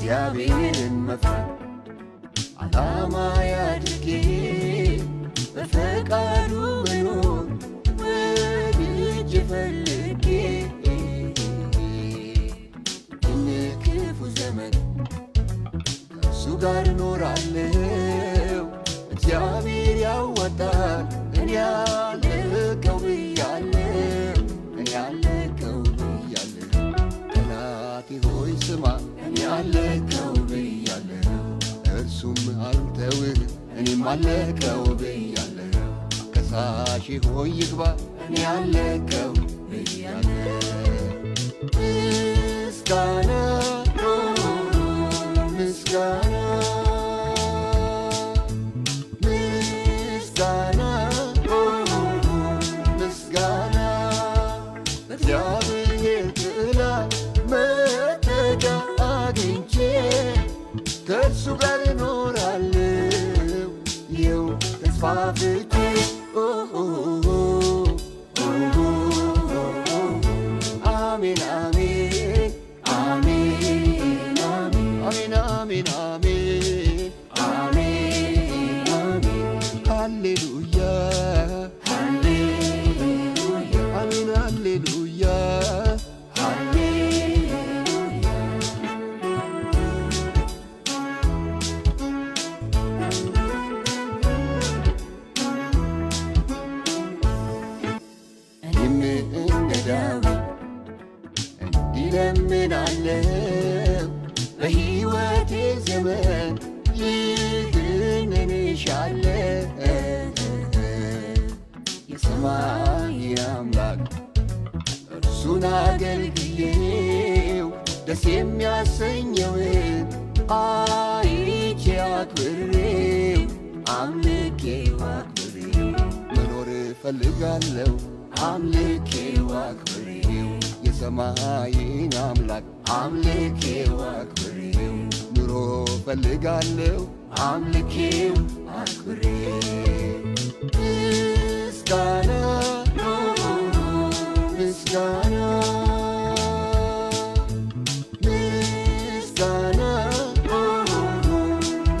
እግዚአብሔርን መፍራት ዓላማ ያድርጌ በፈቃዱ መኖር ወድጄ ፈልጌ ክፉ ዘመን ከእሱ ጋር እኖራለሁ። እግዚአብሔር ያዋጣል እኔ አለቀው ብያለሁ፣ እኔ አለቀው ብያለሁ። ጠላቴ ሆይ ስማ እኔ አለቀው ብያለሁ፣ እርሱም አልተውህ እኔም አለቀው ብያለሁ። ከሳሼ ሆይ ይግባ እኔ አለቀው ብያለሁ። ምስጋና ምስጋና ምስጋና ምስጋና በእግዚአብሔር ጥላ መጠጊያ አግኝቼ ከእርሱ ጋር እኖራለሁ። ይኸው ተስፋ ፍቼ አሜን አሜን አሜን አሜን አሜን አሜን አሜን ሃሌሉያ ሃሌሉያ አሜን ሃሌሉያ ሃሌሉያ። እኔም እንደ ዳዊት እንዲለምናለው በሕይወቴ ዘመን ይህን እሻለሁ። የሰማይ አምላክ እርሱን አገልግዬው ደስ የሚያሰኘውን አይቼ አክብሬው አምልኬው አክብሬው መኖር እፈልጋለሁ አምልኬው አክብሬው የሰማይን አምላክ አምልኬው አክብሬው ኑሮ ፈልጋለሁ አምልኬው አክብሬው ምስጋና ምስጋና ምስጋና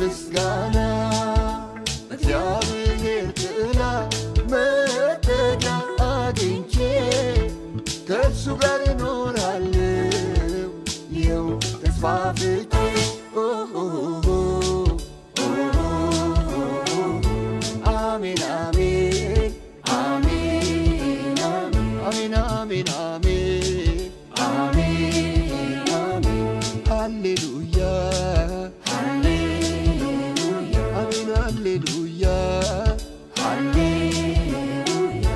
ምስጋና በእግዚአብሔር ጥላ መጠጊያ አግኝቼ ከእርሱ ጋር እኖራለሁ። ይኸው ተስፋ ፍቼ አሜን አሜን አሜን አሜን አሜን አሜን አሜን ሃሌሉያ ሃሌሉያ አሜን ሃሌሉያ ሃሌሉያ።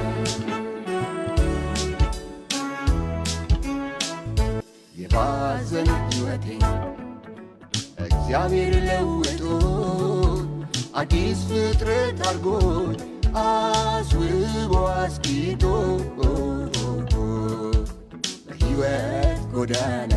የባዘን ሕይወቴ እግዚአብሔር ለውጦ አዲስ ፍጥረት አርጎኝ አስውቦ አስጊጦ በሕይወት ጎዳና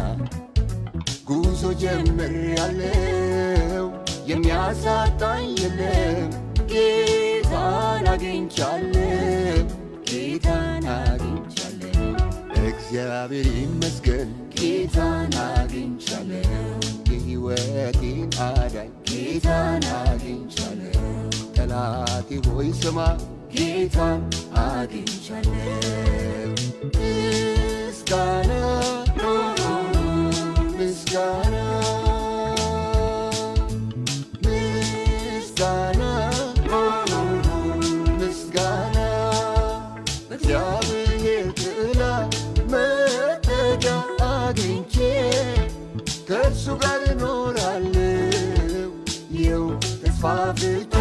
ጉዞ ጀምሬያለሁ። የሚያሳጣኝ የለም ጌታን አግኝቻለሁ፣ ጌታን አግኝቻለሁ። እግዚአብሔር ይመስገን ጌታን አግኝቻለሁ፣ የሕይወቴን አዳኝ ጌታን አግኝቻለሁ። ጠላቴ ሆይ ስማ ጌታን አግኝቻለሁ። ምስጋና ምስጋና ምስጋና ምስጋና በእግዚአብሔር ጥላ መጠጊያ አግኝቼ ከእርሱ ጋር እኖራለሁ። ይኸው ተስፋ ፍቼ